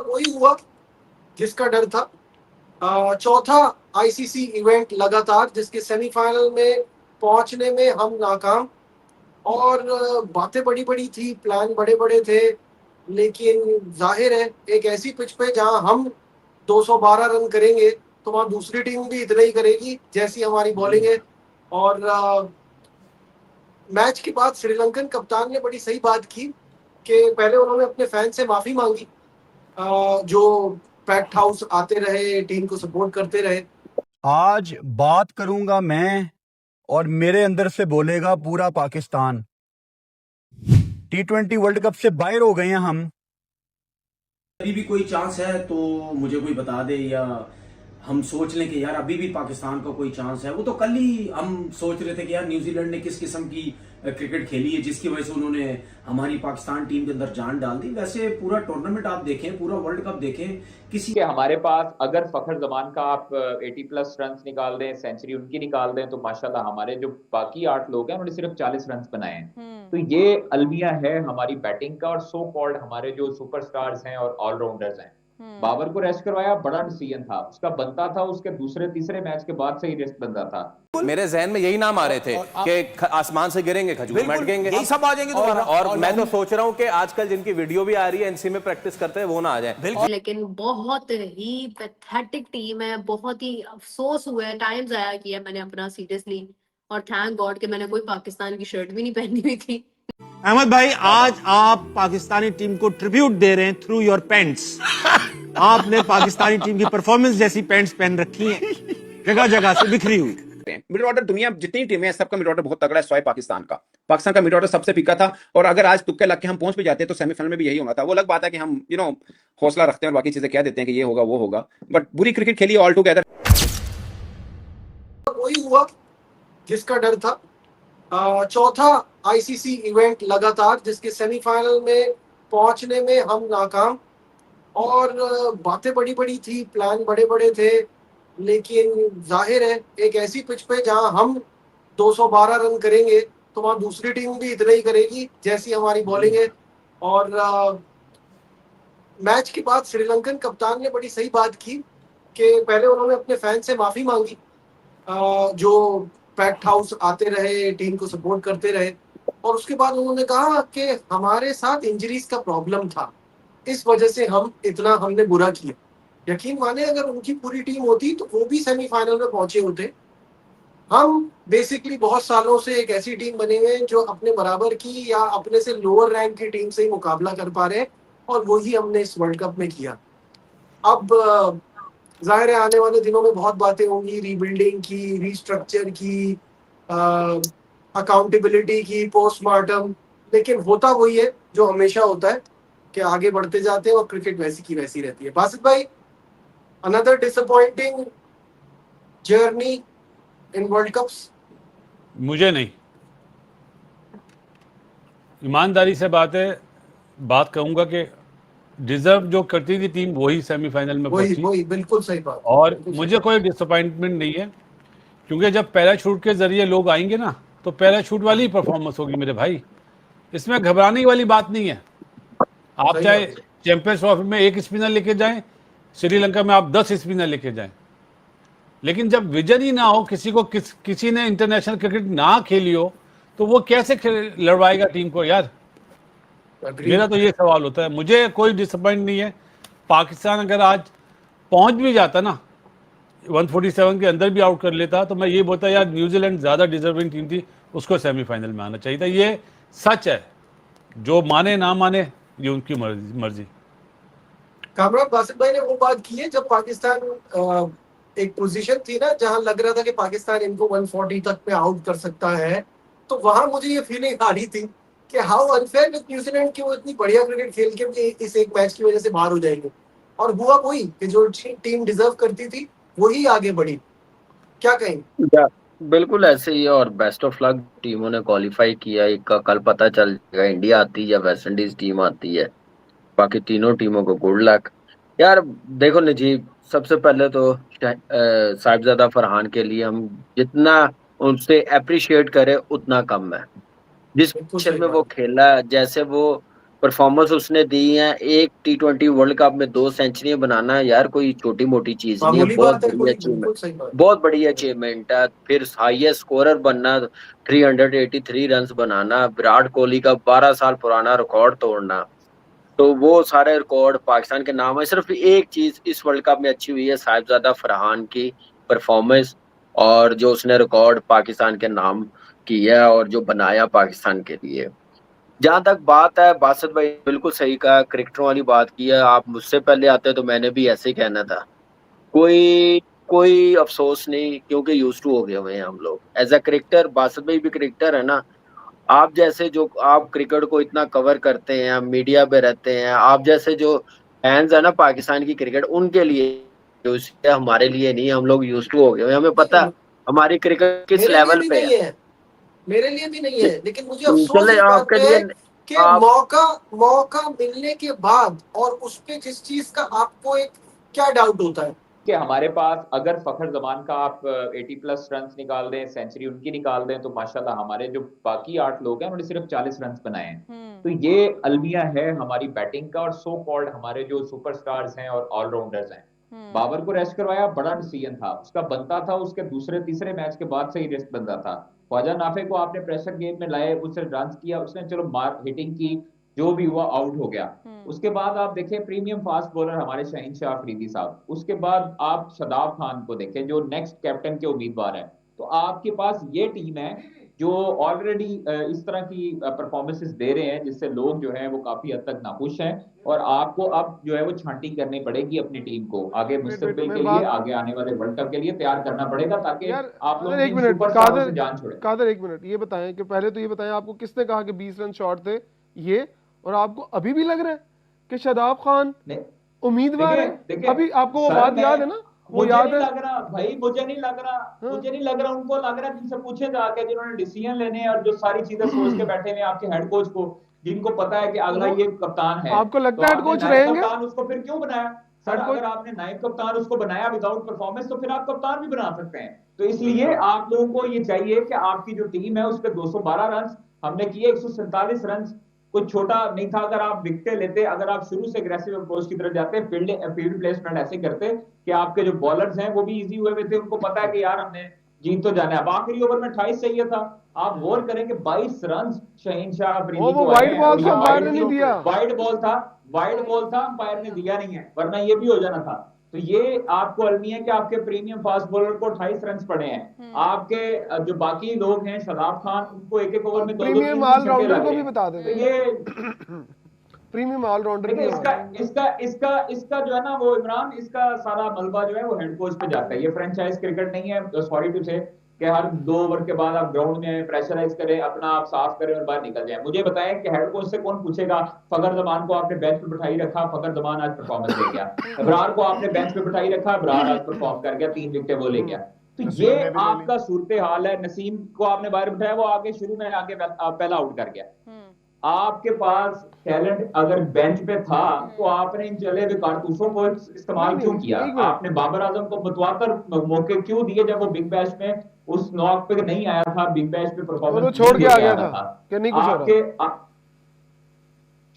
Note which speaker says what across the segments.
Speaker 1: वही हुआ जिसका डर था। चौथा आईसीसी इवेंट लगातार जिसके सेमीफाइनल में पहुंचने में हम नाकाम। और बातें बड़ी बड़ी थी, प्लान बड़े बड़े थे, लेकिन जाहिर है एक ऐसी पिच पे जहां हम 212 रन करेंगे तो वहां दूसरी टीम भी इतना ही करेगी जैसी हमारी बॉलिंग है। और मैच के बाद श्रीलंकन कप्तान ने बड़ी सही बात की कि पहले उन्होंने अपने फैन से माफी मांगी, जो पैक्ड हाउस आते रहे, टीम को सपोर्ट करते रहे।
Speaker 2: आज बात करूंगा मैं और मेरे अंदर से बोलेगा पूरा पाकिस्तान। T20 वर्ल्ड कप से बाहर हो गए हैं हम।
Speaker 3: अभी भी कोई चांस है तो मुझे कोई बता दे, या हम सोच लें कि यार अभी भी पाकिस्तान का कोई चांस है। वो तो कल ही हम सोच रहे थे कि यार न्यूजीलैंड ने किस किस्म की क्रिकेट खेली है जिसकी वजह से उन्होंने हमारी पाकिस्तान टीम के अंदर जान डाल दी। वैसे पूरा टूर्नामेंट आप देखें, पूरा वर्ल्ड कप देखें, किसी
Speaker 4: कि हमारे पास अगर फखर जमान का आप 80+ रन निकाल दें, सेंचुरी उनकी निकाल दें, तो माशाल्लाह हमारे जो बाकी 8 लोग हैं उन्होंने सिर्फ 40 रन बनाए हैं। तो ये अलमिया है हमारी बैटिंग का, और सो कॉल्ड हमारे जो सुपरस्टार्स हैं और ऑलराउंडर्स हैं। बाबर को रेस्ट करवाया, बड़ा डिसीजन था, उसका बनता था, उसके दूसरे तीसरे मैच के बाद से ही रेस्ट बनता था।
Speaker 5: मेरे जहन में यही नाम आ रहे थे कि आसमान से गिरेंगे खजूर, मटकेंगे, यही सब आ जाएंगे दोबारा। और मैं तो सोच रहा हूं कि आजकल जिनकी वीडियो भी आ रही है एनसी में प्रैक्टिस करते हैं वो ना आ जाए।
Speaker 6: लेकिन बहुत ही पैथेटिक टीम है, बहुत ही अफसोस हुआ है, टाइम जाया किया मैंने अपना सीरियसली। और थैंक गॉड कि मैंने कोई पाकिस्तान की शर्ट भी नहीं पहनी हुई थी।
Speaker 7: अहमद भाई, आज आप पाकिस्तानी टीम को ट्रिब्यूट दे रहे हैं थ्रू योर पैंट्स। आपने पाकिस्तानी टीम की परफॉर्मेंस जैसी पैंट्स पहन रखी हैं, जगह जगह से बिखरी हुई।
Speaker 8: मिडिल ऑर्डर दुनिया जितनी टीमें हैं सबका मिडिल ऑर्डर बहुत तगड़ा है, स्वाय पाकिस्तान का। पाकिस्तान का मिडिल ऑर्डर सबसे पीका था, और अगर आज तुक्के लग के हम पहुंच भी जाते हैं तो सेमीफाइनल में भी यही होना था। वो अलग बात है कि हम हौसला रखते हैं और बाकी चीजें कह देते हैं कि ये होगा वो होगा, बट बुरी क्रिकेट खेली ऑल टुगेदर।
Speaker 1: वही हुआ जिसका डर था। चौथा आईसीसी इवेंट लगातार जिसके सेमीफाइनल में पहुंचने में हम नाकाम। और बातें बड़ी बड़ी थी, प्लान बड़े बड़े थे, लेकिन जाहिर है एक ऐसी पिच पे जहां हम 212 रन करेंगे तो वहां दूसरी टीम भी इतना ही करेगी जैसी हमारी बॉलिंग है। और मैच के बाद श्रीलंकन कप्तान ने बड़ी सही बात की कि पहले उन्होंने अपने फैन से माफी मांगी, जो पैक्ड हाउस आते रहे, टीम को सपोर्ट करते रहे। और उसके बाद उन्होंने कहा कि हमारे साथ इंजरीज का प्रॉब्लम था, इस वजह से हमने बुरा किया। यकीन माने अगर उनकी पूरी टीम होती तो वो भी सेमीफाइनल में पहुंचे होते। हम बेसिकली बहुत सालों से एक ऐसी टीम बने हुए हैं जो अपने बराबर की या अपने से लोअर रैंक की टीम से ही मुकाबला कर पा रहे हैं, और वही हमने इस वर्ल्ड कप में किया। अब जाहिर है आने वाले दिनों में बहुत बातें होंगी, रीबिल्डिंग की, रीस्ट्रक्चर की, अकाउंटेबिलिटी की, पोस्टमार्टम, लेकिन होता वही है जो हमेशा होता है कि आगे बढ़ते जाते हैं और क्रिकेट वैसी की वैसी रहती है। बासित भाई, another disappointing journey in world cups?
Speaker 9: मुझे नहीं, ईमानदारी से बात कहूंगा कि डिजर्व जो करती थी टीम वही सेमीफाइनल में पहुंची।
Speaker 1: वही बिल्कुल सही बात।
Speaker 9: और मुझे कोई डिसअपॉइंटमेंट नहीं है, क्योंकि जब पैराशूट के जरिए लोग आएंगे ना तो पैराशूट वाली ही परफॉर्मेंस होगी मेरे भाई। इसमें घबराने वाली बात नहीं है। आप चाहे चैंपियंस ट्रॉफी में 1 स्पिनर लेके जाएं, श्रीलंका में आप 10 स्पिनर लेके जाएं, लेकिन जब विजन ही ना हो, किसी ने इंटरनेशनल क्रिकेट ना खेली हो, तो वो कैसे लड़वाएगा टीम को यार? मेरा तो ये सवाल होता है। मुझे कोई डिसअपॉइंट नहीं है। पाकिस्तान अगर आज पहुंच भी जाता ना, 147 के अंदर भी आउट कर लेता, तो मैं ये बोलता यार न्यूजीलैंड ज्यादा डिजर्विंग टीम थी, उसको सेमीफाइनल में आना चाहिए था। ये सच है, जो माने ना माने ये उनकी मर्जी।
Speaker 1: कामरान, बासित भाई ने वो बात की है जब पाकिस्तान एक पोजीशन थी ना जहां लग रहा था कि पाकिस्तान इनको 140 तक में आउट कर सकता है, तो वहां मुझे ये फीलिंग आ रही थी कि हाउ अनफेयर विद न्यूजीलैंड कि वो इतनी बढ़िया क्रिकेट खेल के भी इस एक मैच की वजह से बाहर हो जाएंगे। और हुआ वही कि जो टीम डिजर्व करती थी वही आगे बढ़ी। क्या कहेंगे?
Speaker 10: बिल्कुल ऐसे ही है, और बेस्ट ऑफ लक टीमों ने क्वालिफाई किया। एक का कल पता चल जाएगा, इंडिया आती है या वेस्ट इंडीज टीम आती है। बाकी तीनों टीमों को गुड लक। यार देखो नजीब, सबसे पहले तो साहिबजादा फरहान के लिए हम जितना उनसे अप्रिशिएट करें उतना कम है। जिस पोजीशन में वो खेला, जैसे वो परफॉर्मेंस उसने दी है। एक T20 वर्ल्ड कप में 2 सेंचुरियां बनाना यार कोई छोटी मोटी चीज नहीं है,
Speaker 1: मामूली
Speaker 10: बहुत
Speaker 1: बात है,
Speaker 10: बड़ी
Speaker 1: कोई
Speaker 10: अचीवमेंट,
Speaker 1: बिल्कुल सही बात
Speaker 10: बहुत बड़ी अचीवमेंट है। फिर हाईएस्ट स्कोरर बनना, 383 रन बनाना, विराट कोहली का 12 साल पुराना रिकॉर्ड तोड़ना, तो वो सारे रिकॉर्ड पाकिस्तान के नाम है। सिर्फ एक चीज इस वर्ल्ड कप में अच्छी हुई है, साहिबजादा फरहान की परफॉर्मेंस, और जो उसने रिकॉर्ड पाकिस्तान के नाम किया और जो बनाया पाकिस्तान के लिए। जहां तक बात है, बासत भाई बिल्कुल सही कहा, क्रिकेटरों वाली बात की है। आप मुझसे पहले आते तो मैंने भी ऐसे ही कहना था। कोई कोई अफसोस नहीं, क्योंकि यूज टू हो गए हुए हैं हम लोग एज अ क्रिकेटर। बासत भाई भी क्रिकेटर है ना, आप जैसे जो आप क्रिकेट को इतना कवर करते हैं, मीडिया पे रहते हैं, आप जैसे जो फैंस है ना पाकिस्तान की क्रिकेट, उनके लिए, उससे हमारे लिए नहीं, हम लोग यूज टू हो गए हुए हैं, हमें पता है हमारी क्रिकेट किस
Speaker 1: मेरे लिए
Speaker 10: लेवल
Speaker 1: भी
Speaker 10: पे
Speaker 1: नहीं है, मेरे लिए भी नहीं है, लेकिन मुझे अफसोस
Speaker 10: चले
Speaker 1: इस बात
Speaker 10: आपके
Speaker 1: पे है
Speaker 10: लिए।
Speaker 1: कि
Speaker 10: आप
Speaker 1: मौका मिलने के बाद और उस पे जिस चीज का आपको एक क्या डाउट होता है
Speaker 4: कि हमारे पास अगर फखर जमान का आप 80+ रन निकाल दें, सेंचुरी उनकी निकाल दें, तो माशाल्लाह हमारे जो बाकी 8 लोग हैं उन्होंने सिर्फ 40 रन बनाए हैं। तो ये अलमिया है हमारी बैटिंग का, और सो कॉल्ड हमारे जो सुपरस्टार्स हैं और ऑलराउंडर्स हैं। बाबर को रेस्ट करवाया, बड़ा डिसीजन था, उसका बनता था, उसके दूसरे तीसरे मैच के बाद से ही रेस्ट बनता था। ख्वाजा नाफे को आपने प्रेशर गेम में लाए, उससे रन किया, उसने चलो मार हिटिंग की, जो भी हुआ आउट हो गया। उसके बाद आप देखें प्रीमियम फास्ट बॉलर हमारे शाहीन शाह अफरीदी साहब, उसके बाद आप शादाब खान को देखें जो नेक्स्ट कैप्टन के उम्मीदवार हैं। तो आपके पास ये टीम है जो ऑलरेडी इस तरह की परफॉर्मेंसेस दे रहे हैं जिससे लोग जो है वो काफी हद तक नाखुश हैं, और आपको अब जो है वो छांटी करनी पड़ेगी अपनी टीम को आगे मुस्तकबिल के लिए, आगे आने वाले वर्ल्ड कप के लिए तैयार करना पड़ेगा, ताकि आप लोग
Speaker 11: एक मिनट
Speaker 4: सुपरस्टारों से जान छोड़े।
Speaker 11: कादर, एक मिनट ये बताएं कि पहले तो ये बताएं आपको किसने कहा कि 20 रन शॉर्ट थे ये, और आपको अभी भी लग रहा है कि शादाब खान उम्मीदवार है? अभी आपको वो बात याद है ना, वो
Speaker 4: मुझे
Speaker 11: याद
Speaker 4: नहीं
Speaker 11: है?
Speaker 4: लग रहा भाई, मुझे नहीं लग रहा, मुझे नहीं लग रहा, उनको लग रहा है, जिनसे पूछे जाके जिन्होंने डिसीजन लेने हैं और जो सारी चीजें सोच के बैठे हुए आपके हेड कोच को, जिनको पता है कि अगला ये कप्तान है।
Speaker 11: आपको लगता है हेड कोच
Speaker 4: नायब
Speaker 11: रहेंगे?
Speaker 4: कप्तान उसको फिर क्यों बनाया सर? अगर आपने नायब कप्तान उसको बनाया विदाउट परफॉर्मेंस, तो फिर आप कप्तान भी बना सकते हैं। तो इसलिए आप लोगों को ये चाहिए कि आपकी जो टीम है उस पर 212 रन हमने किए, 147 रन कुछ छोटा नहीं था। अगर आप विकेटें लेते, अगर आप शुरू से एग्रेसिव अप्रोच की तरफ जाते, फील्ड प्लेसमेंट ऐसे करते कि आपके जो बॉलर्स हैं वो भी इजी हुए थे, उनको पता है कि यार हमने जीत तो जाना है। अब आखिरी ओवर में 28 चाहिए था, आप गौर करें कि 22 रन शाहीन शाह अफरीदी को
Speaker 11: वाइड बॉल था, अंपायर ने नहीं दिया।
Speaker 4: वाइड बॉल था, वाइड बॉल था, अंपायर ने दिया नहीं है, वरना ये भी हो जाना था। तो ये आपको अलमी है कि आपके प्रीमियम फास्ट बॉलर को 28 रन पड़े हैं, आपके जो बाकी लोग हैं शादाब खान, उनको एक एक ओवर में 2-2
Speaker 11: प्रीमियम ऑलराउंडर को भी बता दें,
Speaker 4: तो ये
Speaker 11: प्रीमियम ऑलराउंडर भी
Speaker 4: इसका जो है ना वो इमरान, इसका सारा मलबा जो है वो हेड कोच पे जाता है। ये फ्रेंचाइज क्रिकेट नहीं है, सॉरी टू से, कि हर 2 ओवर के बाद आप ग्राउंड में प्रेशराइज करें, अपना आप साफ करें और बाहर निकल जाए। मुझे बताएं कि हेड कोच से कौन पूछेगा? फखर जमान को आपने बेंच पे बिठाई रखा, फखर जमान आज परफॉर्मेंस दे गया। अबरार को आपने बेंच पे बिठाई रखा, अबरार आज परफॉर्म कर गया, 3 विकेटें वो ले गया। तो ये आपका सूरत हाल है। नसीम को आपने बाहर बिठाया, वो आगे शुरू में आगे पहला आउट कर गया। आपके पास टैलेंट अगर बेंच पे था तो आपने इन चले हुए कारतूसों को इस्तेमाल क्यों किया? आपने बाबर आजम को बतवातर मौके क्यों दिए जब वो बिग बैश में उस नॉक पे नहीं आया था, बिग बैश पे परफॉर्मेंस
Speaker 11: छोड़ के आ गया था कि नहीं कुछ हो रहा?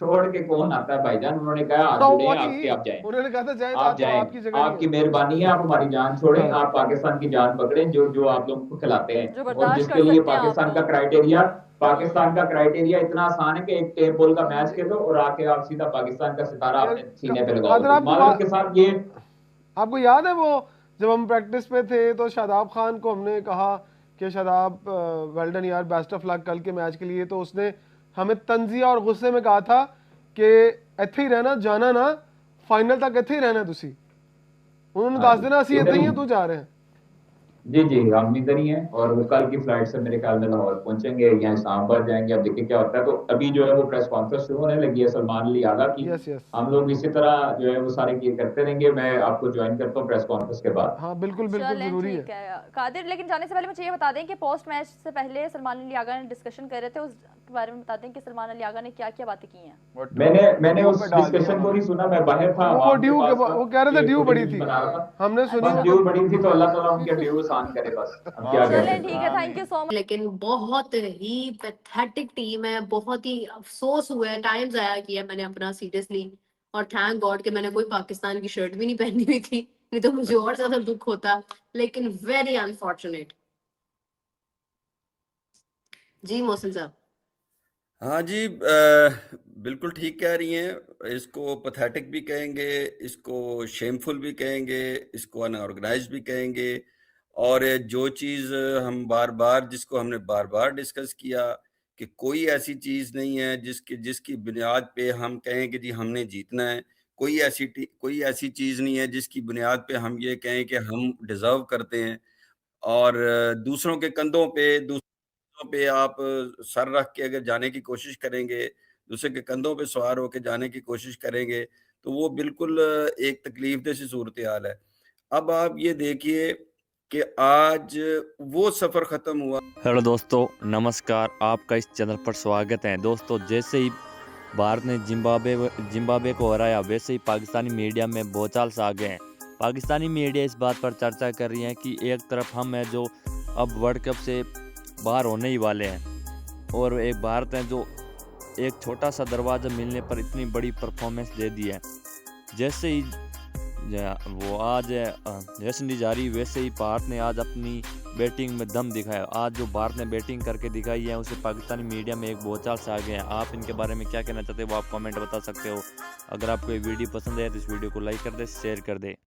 Speaker 4: छोड़ के कौन आता है भाईजान? उन्होंने कहा आप जुड़े, आपके आप जाएं,
Speaker 11: उन्होंने कहा था जाएं,
Speaker 4: आप जाएं,
Speaker 11: आपकी जगह
Speaker 4: आपकी मेहरबानी है, आप हमारी जान छोड़ें, आप पाकिस्तान की जान पकड़ें जो आप लोगों को खिलाते हैं, और जिसके लिए पाकिस्तान का क्राइटेरिया इतना आसान है कि एक टेप बॉल का मैच खेलो और आके आप सीधा पाकिस्तान का सितारा अपने सीने पे लगाओ। मालूम के साथ ये
Speaker 11: आपको याद है वो जब हम प्रैक्टिस पे थे तो शादाब खान को हमने कहा कि शादाब वेल डन यार, बेस्ट ऑफ लक कल के मैच के लिए, तो उसने हमें तंजिया और गुस्से में कहा था कि इत्थे ही रहना, जाना ना फाइनल तक इत्थे ही रहना तुसी। उन्होंने दस देना असी इत्थे ही हैं, तू जा रहे हैं।
Speaker 4: जी जी, हम इधर ही हैं, और वो कल की फ्लाइट से मेरे ख्याल में लाहौर पहुंचेंगे या इस्लामाबाद जाएंगे। अब देखिए क्या होता है। तो अभी जो है वो प्रेस कॉन्फ्रेंस शुरू होने लगी है सलमान अली आगा की। हम लोग इसी तरह जो है वो सारे ये करते रहेंगे। मैं आपको ज्वाइन करता हूँ प्रेस कॉन्फ्रेंस के बाद।
Speaker 11: हाँ बिल्कुल बिल्कुल जरूरी है
Speaker 12: कादिर। लेकिन जाने से पहले मुझे ये बता दें कि पोस्ट मैच से पहले सलमान अली आगा ने डिस्कशन कर रहे थे, उस के बारे में बताते हैं कि सलमान अली आगा ने क्या क्या बातें की हैं।
Speaker 4: मैंने उस डिस्कशन को नहीं सुना, मैं बाहर था।
Speaker 11: वो ड्यू के वो कह रहे थे ड्यू बड़ी थी, हमने सुनी
Speaker 4: ड्यू बड़ी थी, तो अल्लाह ताला उनके ड्यू आसान करे बस। अब क्या
Speaker 12: चले ठीक है, थैंक यू सो मच।
Speaker 6: लेकिन बहुत ही पैथेटिक टीम है, बहुत ही अफसोस हुआ है, टाइम जाया किया मैंने अपना सीरियसली। और थैंक गॉड कि मैंने कोई पाकिस्तान की शर्ट भी नहीं पहनी हुई थी, नहीं तो मुझे और ज्यादा दुख होता। लेकिन वेरी अनफॉर्चुनेट। जी मोहसिन साहब।
Speaker 2: हाँ जी, बिल्कुल ठीक कह रही हैं। इसको पैथेटिक भी कहेंगे, इसको शेमफुल भी कहेंगे, इसको अनऑर्गेनाइज भी कहेंगे। और जो चीज़ हम बार बार जिसको हमने बार बार डिस्कस किया कि कोई ऐसी चीज़ नहीं है जिसकी बुनियाद पे हम कहें कि जी हमने जीतना है। कोई ऐसी चीज़ नहीं है जिसकी बुनियाद पे हम ये कहें कि हम डिज़र्व करते हैं। और दूसरों के कंधों पे आप सर रख के अगर जाने की कोशिश करेंगे, दूसरे के कंधों पे सवार होके जाने की कोशिश करेंगे, तो वो बिल्कुल एक तकलीफ-दह सी सूरत-ए-हाल है। अब आप ये देखिए कि आज वो सफ़र ख़त्म हुआ।
Speaker 13: हेलो दोस्तों, नमस्कार, आपका इस चैनल पर स्वागत है। दोस्तों, जैसे ही भारत ने जिम्बाब्वे को हराया, वैसे ही पाकिस्तानी मीडिया में भौचाल सा आ गए हैं। पाकिस्तानी मीडिया इस बात पर चर्चा कर रही है कि एक तरफ हम हैं जो अब वर्ल्ड कप से बाहर होने ही वाले हैं, और एक भारत है जो एक छोटा सा दरवाज़ा मिलने पर इतनी बड़ी परफॉर्मेंस दे दी है। जैसे ही वो आज वेस्ट इंडीज हारी, वैसे ही भारत ने आज अपनी बैटिंग में दम दिखाया। आज जो भारत ने बैटिंग करके दिखाई है, उसे पाकिस्तानी मीडिया में एक भौचाल से आ गए हैं। आप इनके बारे में क्या कहना चाहते हो, वो आप कमेंट बता सकते हो। अगर आपको ये वीडियो पसंद है तो इस वीडियो को लाइक कर दे, शेयर कर दे।